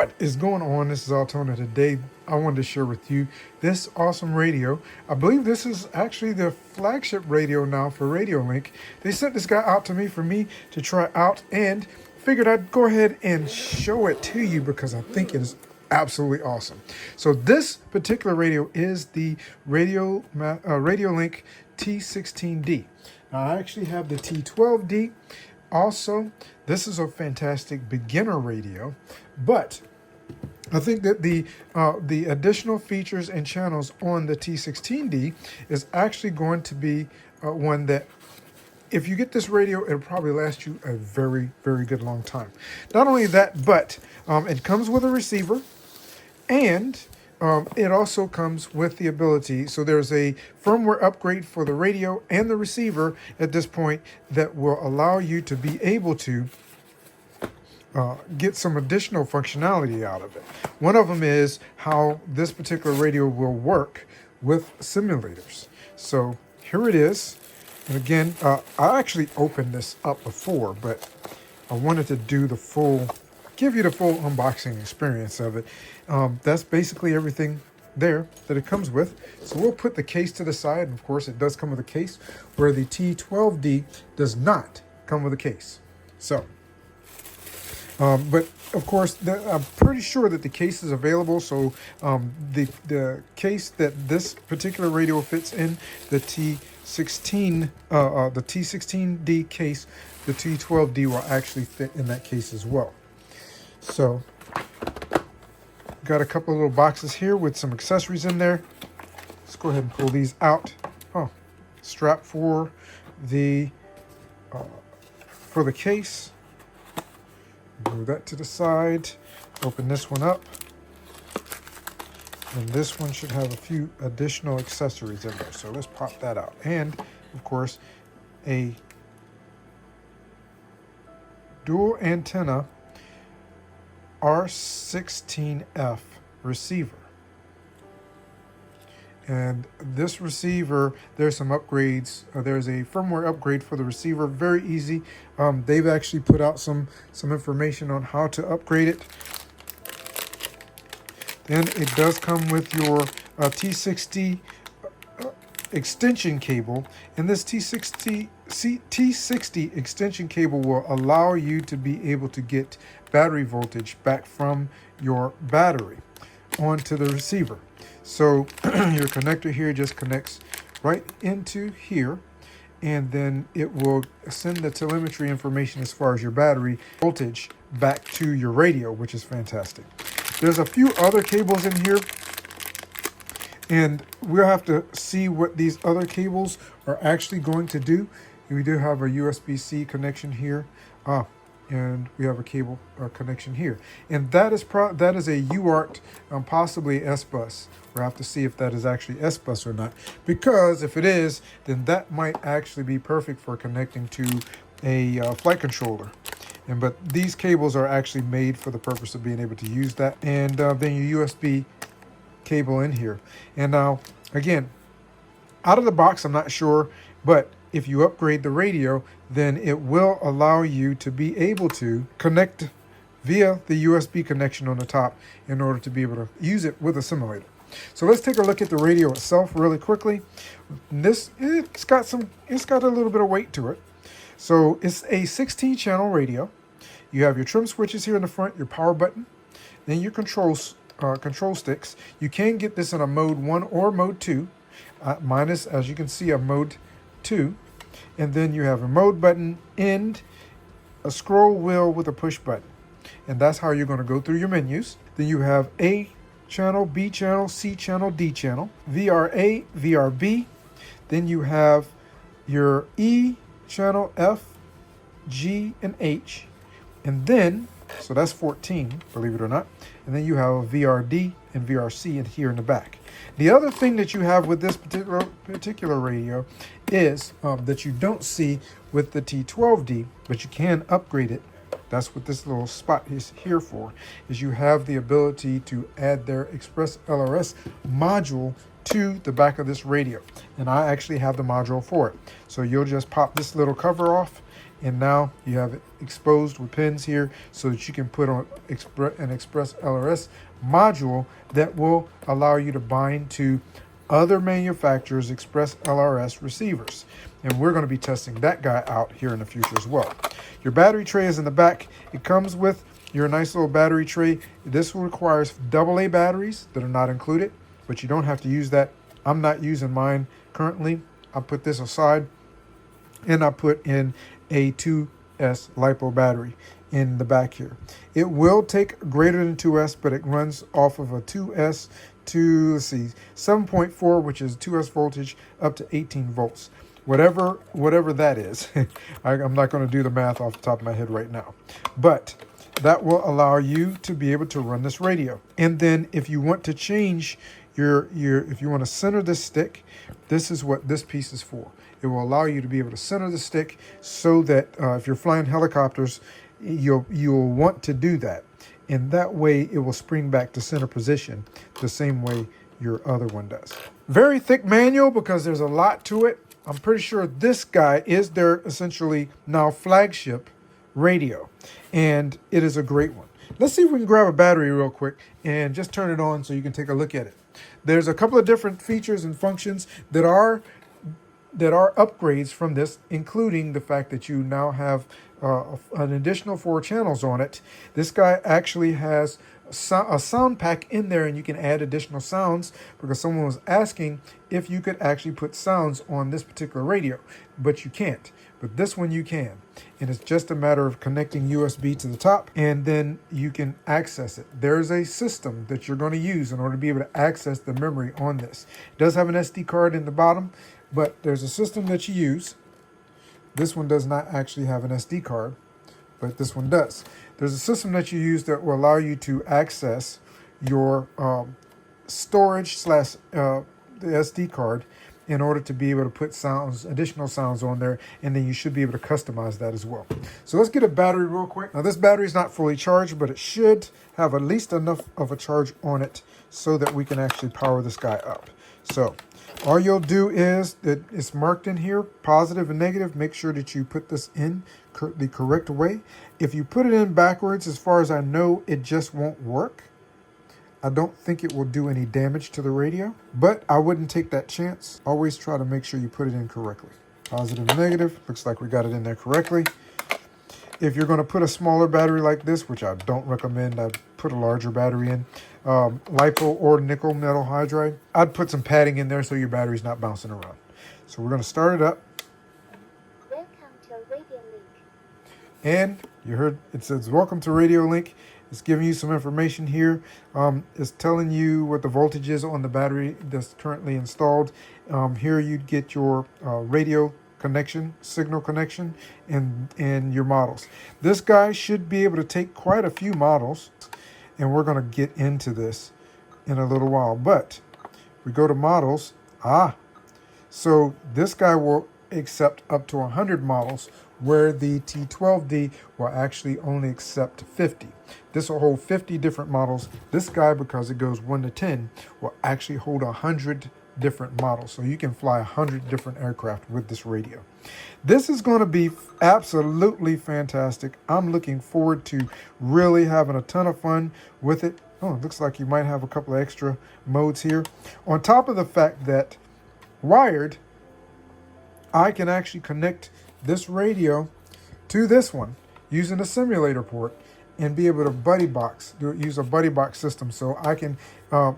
What is going on? This is AlToneRC. Today I wanted to share with you this awesome radio. I believe this is actually the flagship radio now for Radiolink. They sent this guy out to me for me to try out, and figured I'd go ahead and show it to you because I think it is absolutely awesome. So this particular radio is the Radiolink T16D. Now I actually have the T12D. Also, this is a fantastic beginner radio, but I think that the additional features and channels on the T16D is actually going to be one that, if you get this radio, it'll probably last you a very, very good long time. Not only that, but it comes with a receiver, and it also comes with the ability, so there's a firmware upgrade for the radio and the receiver at this point that will allow you to be able to get some additional functionality out of it. One of them is how this particular radio will work with simulators. So here it is. And again, I actually opened this up before, but I wanted to do the full, give you the full unboxing experience of it. That's basically everything there that it comes with. So we'll put the case to the side. And of course, it does come with a case, where the T12D does not come with a case. So, but of course, I'm pretty sure that the case is available. So the case that this particular radio fits in, the T16D case, the T12D will actually fit in that case as well. So got a couple of little boxes here with some accessories in there. Let's go ahead and pull these out. Oh, strap for the case. Move that to the side. Open this one up. And this one should have a few additional accessories in there. So let's pop that out. And, of course, a dual antenna R16F receiver. And this receiver, there's some upgrades. There's a firmware upgrade for the receiver, very easy. They've actually put out some information on how to upgrade it. Then it does come with your T60 extension cable, and this T60 extension cable will allow you to be able to get battery voltage back from your battery onto the receiver. So your connector here just connects right into here, and then it will send the telemetry information as far as your battery voltage back to your radio, which is fantastic. There's a few other cables in here, and we'll have to see what these other cables are actually going to do. We do have a USB-C connection here, and we have a cable connection here. And that is a UART, possibly SBUS. We'll have to see if that is actually SBUS or not, because if it is, then that might actually be perfect for connecting to a flight controller. But these cables are actually made for the purpose of being able to use that. And then your USB cable in here. And now, again, out of the box, I'm not sure, but if you upgrade the radio, then it will allow you to be able to connect via the USB connection on the top in order to be able to use it with a simulator. So let's take a look at the radio itself really quickly. It's got a little bit of weight to it. So it's a 16-channel radio. You have your trim switches here in the front, your power button, then your control sticks. You can get this in a mode 1 or mode 2. Mine is, as you can see, a mode 2. And then you have a mode button and a scroll wheel with a push button. And that's how you're going to go through your menus. Then you have A channel, B channel, C channel, D channel, VRA, VRB. Then you have your E channel, F, G, and H. And then, so that's 14, believe it or not. And then you have a VRD and VRC in here in the back. The other thing that you have with this particular radio is that you don't see with the T12D, but you can upgrade it. That's what this little spot is here for, is you have the ability to add their Express LRS module to the back of this radio. And I actually have the module for it. So you'll just pop this little cover off, And now you have it exposed with pins here so that you can put on an Express LRS module that will allow you to bind to other manufacturers' Express LRS receivers. And we're going to be testing that guy out here in the future as well. Your battery tray is in the back. It comes with your nice little battery tray. This requires AA batteries that are not included, but you don't have to use that. I'm not using mine currently. I put this aside and I put in a 2S LiPo battery in the back here. It will take greater than 2S, but it runs off of a 2S to, let's see, 7.4, which is 2S voltage, up to 18 volts. Whatever that is. I'm not going to do the math off the top of my head right now. But that will allow you to be able to run this radio. And then if you want to change if you want to center this stick, this is what this piece is for. It will allow you to be able to center the stick so that if you're flying helicopters, you'll want to do that. And that way it will spring back to center position the same way your other one does. Very thick manual because there's a lot to it. I'm pretty sure this guy is their essentially now flagship radio, and it is a great one. Let's see if we can grab a battery real quick and just turn it on so you can take a look at it. There's a couple of different features and functions that are upgrades from this, including the fact that you now have an additional 4 channels on it. This guy actually has a sound pack in there, and you can add additional sounds because someone was asking if you could actually put sounds on this particular radio, but you can't. But this one you can, and it's just a matter of connecting USB to the top, and then you can access it. There's a system that you're going to use in order to be able to access the memory on this. It does have an SD card in the bottom, but there's a system that you use. This one does not actually have an SD card, but this one does. There's a system that you use that will allow you to access your storage / the SD card in order to be able to put additional sounds on there, and then you should be able to customize that as well. So let's get a battery real quick. Now this battery is not fully charged, but it should have at least enough of a charge on it so that we can actually power this guy up. So all you'll do is, that it's marked in here, positive and negative. Make sure that you put this in the correct way. If you put it in backwards, as far as I know, it just won't work. I don't think it will do any damage to the radio, but I wouldn't take that chance. Always try to make sure you put it in correctly. Positive and negative. Looks like we got it in there correctly. If you're going to put a smaller battery like this, which I don't recommend, I'd put a larger battery in, LiPo or nickel metal hydride, I'd put some padding in there so your battery's not bouncing around. So we're going to start it up. Welcome to Radiolink. And you heard it says, welcome to Radiolink. It's giving you some information here. It's telling you what the voltage is on the battery that's currently installed. Here you'd get your radio connection, signal connection, and your models. This guy should be able to take quite a few models, and we're going to get into this in a little while. But we go to models. So this guy will accept up to 100 models, where the T12D will actually only accept 50. This will hold 50 different models. This guy, because it goes 1 to 10, will actually hold 100 different models. So you can fly 100 different aircraft with this radio. This is going to be absolutely fantastic. I'm looking forward to really having a ton of fun with it. Oh, it looks like you might have a couple of extra modes here. On top of the fact that wired, I can actually connect this radio to this one using a simulator port and be able to use a buddy box system. So I can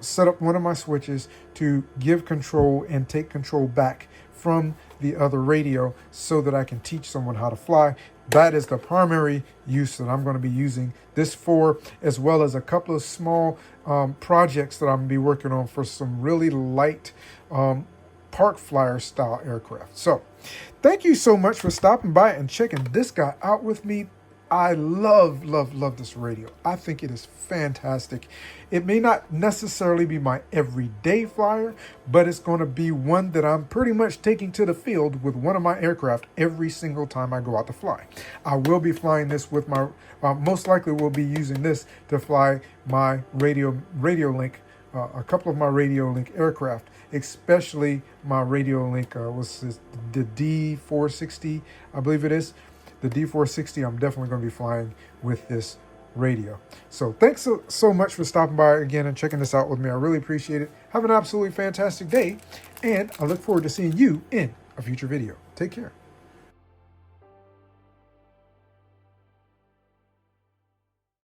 set up one of my switches to give control and take control back from the other radio so that I can teach someone how to fly. That is the primary use that I'm going to be using this for, as well as a couple of small projects that I'm going to be working on for some really light park flyer style aircraft. So thank you so much for stopping by and checking this guy out with me. I love this radio. I think it is fantastic. It may not necessarily be my everyday flyer, but it's going to be one that I'm pretty much taking to the field with one of my aircraft every single time I go out to fly. I will be flying this with my, most likely will be using this to fly my Radiolink, a couple of my Radiolink aircraft, especially my Radiolink, the D460, I believe it is. the D460, I'm definitely going to be flying with this radio. So thanks so much for stopping by again and checking this out with me. I really appreciate it. Have an absolutely fantastic day, and I look forward to seeing you in a future video. Take care.